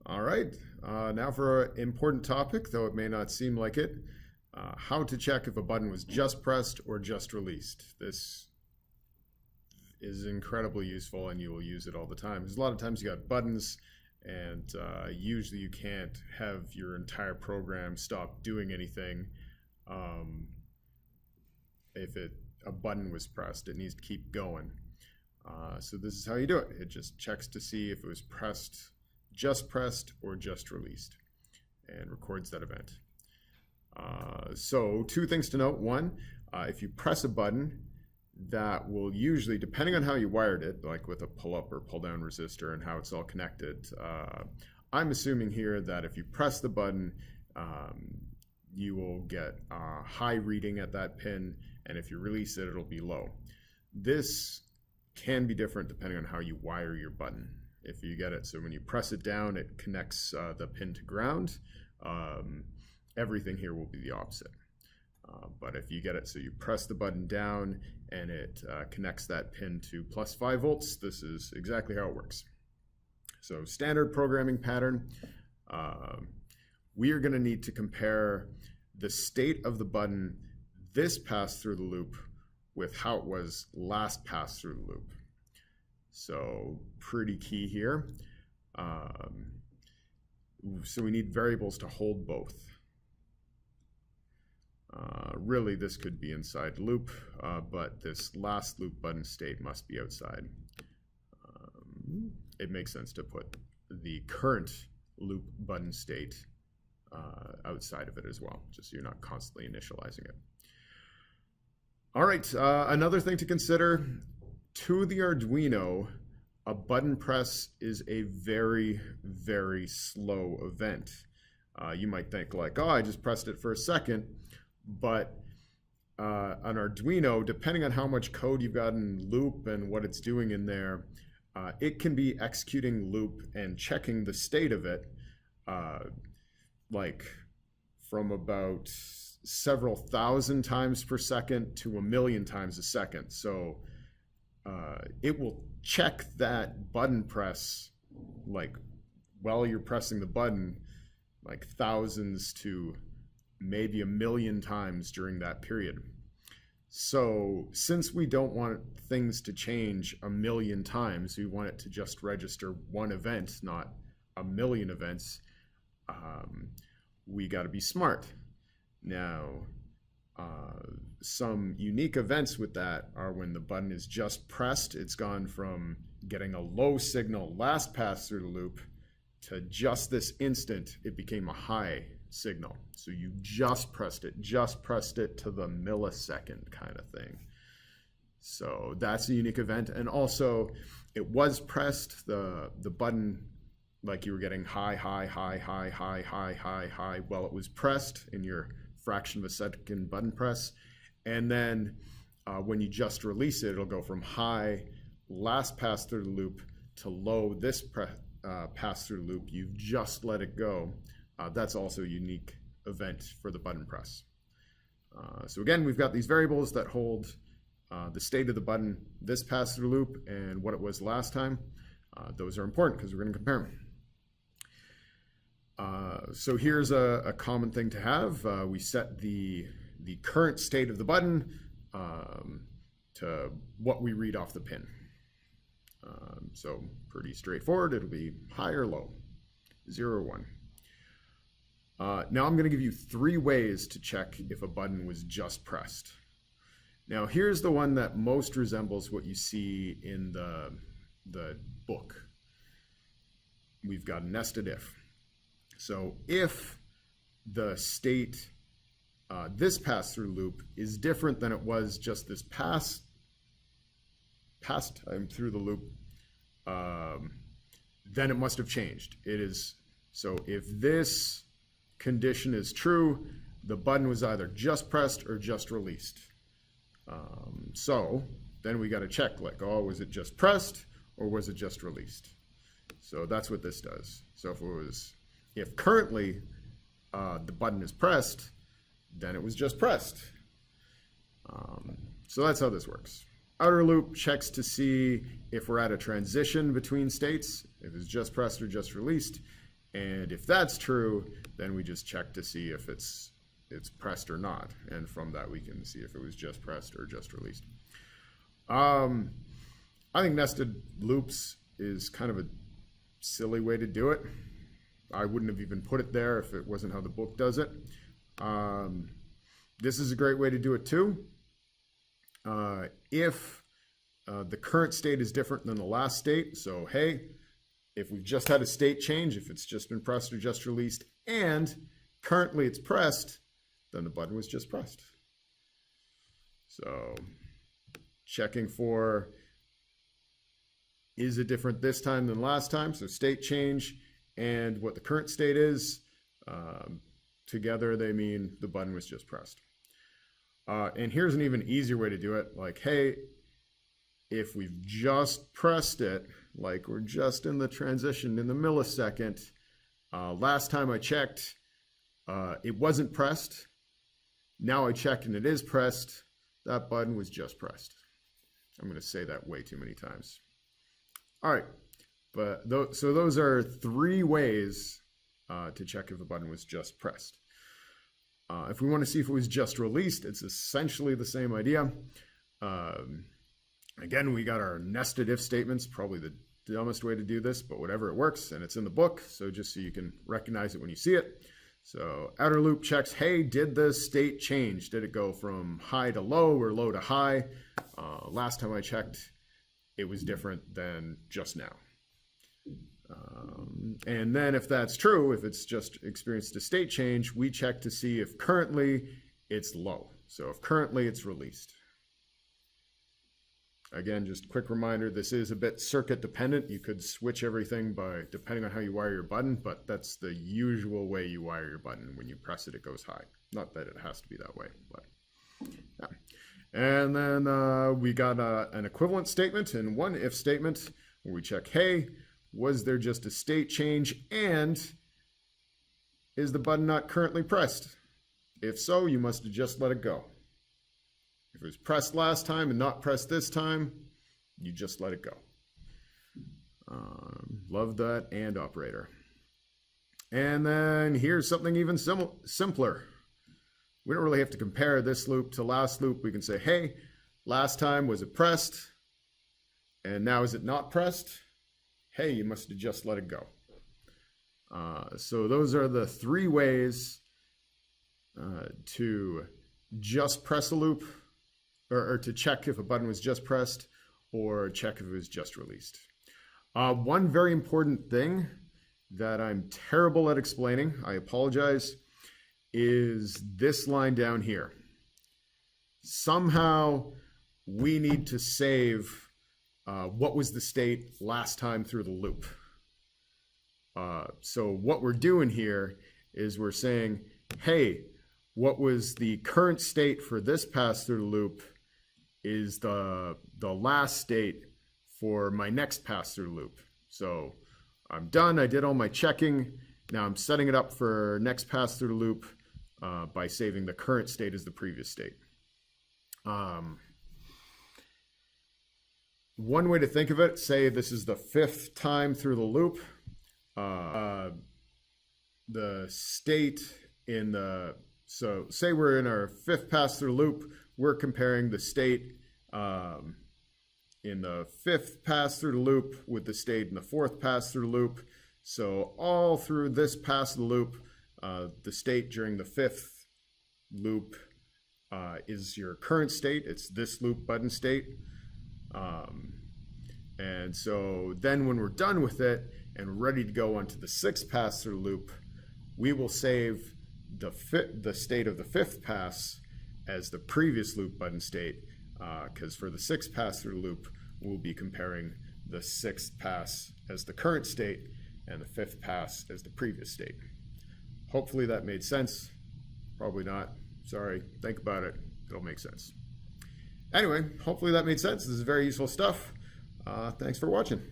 All right, now for an important topic, though it may not seem like it. How to check if a button was just pressed or just released. This is incredibly useful and you will use it all the time. Because a lot of times you got buttons and usually you can't have your entire program stop doing anything if a button was pressed. It needs to keep going. So this is how you do it. It just checks to see if it was just pressed or just released, and records that event. So two things to note. One, if you press a button, that will usually, depending on how you wired it, like with a pull-up or pull-down resistor and how it's all connected, I'm assuming here that if you press the button, you will get a high reading at that pin, and if you release it, it'll be low. This can be different depending on how you wire your button. If you get it, so when you press it down, it connects the pin to ground. Everything here will be the opposite. But if you get it, so you press the button down and it connects that pin to plus 5 volts, this is exactly how it works. So standard programming pattern, we are going to need to compare the state of the button this pass through the loop with how it was last pass through the loop. So pretty key here. So we need variables to hold both. Really, this could be inside loop, but this last loop button state must be outside. It makes sense to put the current loop button state outside of it as well, just so you're not constantly initializing it. All right, another thing to consider, to the Arduino, a button press is a very, very slow event. You might think like, oh, I just pressed it for a second, but on Arduino, depending on how much code you've got in loop and what it's doing in there, it can be executing loop and checking the state of it, like from about several thousand times per second to 1,000,000 times a second. So it will check that button press like while you're pressing the button, like thousands to maybe 1,000,000 times during that period. So since we don't want things to change 1,000,000 times, we want it to just register one event, not 1,000,000 events, we got to be smart. Now, some unique events with that are when the button is just pressed, it's gone from getting a low signal last pass through the loop to just this instant, it became a high signal. So you just pressed it to the millisecond kind of thing. So that's a unique event. And also it was pressed, the button, like you were getting high, high, high, high, high, high, high, high while it was pressed in your fraction of a second button press. And then when you just release it, it'll go from high last pass through the loop to low this pass through the loop. You've just let it go. That's also a unique event for the button press. So again, we've got these variables that hold the state of the button this pass through loop and what it was last time. Those are important because we're going to compare them. So here's a common thing to have. We set the current state of the button to what we read off the pin. So pretty straightforward. It'll be high or low, 0 or 1. Now I'm going to give you 3 ways to check if a button was just pressed. Now here's the one that most resembles what you see in the book. We've got a nested if. So if the state, this pass-through loop is different than it was just this past time through the loop, then it must have changed. It is, so if this condition is true, the button was either just pressed or just released. So then we got to check like, oh, was it just pressed or was it just released? So that's what this does. So if currently the button is pressed, then it was just pressed. So that's how this works. Outer loop checks to see if we're at a transition between states, if it's just pressed or just released. And if that's true, then we just check to see if it's pressed or not. And from that, we can see if it was just pressed or just released. I think nested loops is kind of a silly way to do it. I wouldn't have even put it there if it wasn't how the book does it. This is a great way to do it too. If the current state is different than the last state, so hey, if we've just had a state change, if it's just been pressed or just released, and currently it's pressed, then the button was just pressed. So checking for, is it different this time than last time? So state change and what the current state is, together they mean the button was just pressed. And here's an even easier way to do it. Like, hey, if we've just pressed it, like we're just in the transition in the millisecond, last time I checked, it wasn't pressed. Now I checked and it is pressed. That button was just pressed. I'm going to say that way too many times. All right, but so those are 3 ways to check if a button was just pressed. If we want to see if it was just released, it's essentially the same idea. Again, we got our nested if statements, probably the dumbest way to do this, but whatever, it works, and it's in the book, so just so you can recognize it when you see it. So outer loop checks, hey, did the state change? Did it go from high to low or low to high? Last time I checked, it was different than just now. And then if that's true, if it's just experienced a state change, we check to see if currently it's low. So if currently it's released. Again, just a quick reminder, this is a bit circuit dependent. You could switch everything by depending on how you wire your button, but that's the usual way you wire your button. When you press it, it goes high. Not that it has to be that way, but yeah. And then we got an equivalent statement and one if statement where we check, hey, was there just a state change and is the button not currently pressed? If so, you must have just let it go. If it was pressed last time and not pressed this time, you just let it go. Love that and operator. And then here's something even simpler. We don't really have to compare this loop to last loop. We can say, hey, last time was it pressed? And now is it not pressed? Hey, you must have just let it go. So those are the 3 ways to just press a loop, or to check if a button was just pressed, or check if it was just released. One very important thing that I'm terrible at explaining, I apologize, is this line down here. Somehow we need to save what was the state last time through the loop. So what we're doing here is we're saying, hey, what was the current state for this pass through the loop is the last state for my next pass through loop. So I'm done, I did all my checking. Now I'm setting it up for next pass through the loop by saving the current state as the previous state. One way to think of it, say this is the 5th time through the loop. The state in the, so say we're in our 5th pass through loop, we're comparing the state in the 5th pass through the loop with the state in the 4th pass through the loop. So all through this pass of the loop, the state during the 5th loop is your current state. It's this loop button state. And so then when we're done with it and ready to go onto the 6th pass through the loop, we will save the state of the 5th pass as the previous loop button state, because for the 6th pass through the loop, we'll be comparing the 6th pass as the current state and the 5th pass as the previous state. Hopefully that made sense. Probably not. Sorry. Think about it. It'll make sense. Anyway, hopefully that made sense. This is very useful stuff. Thanks for watching.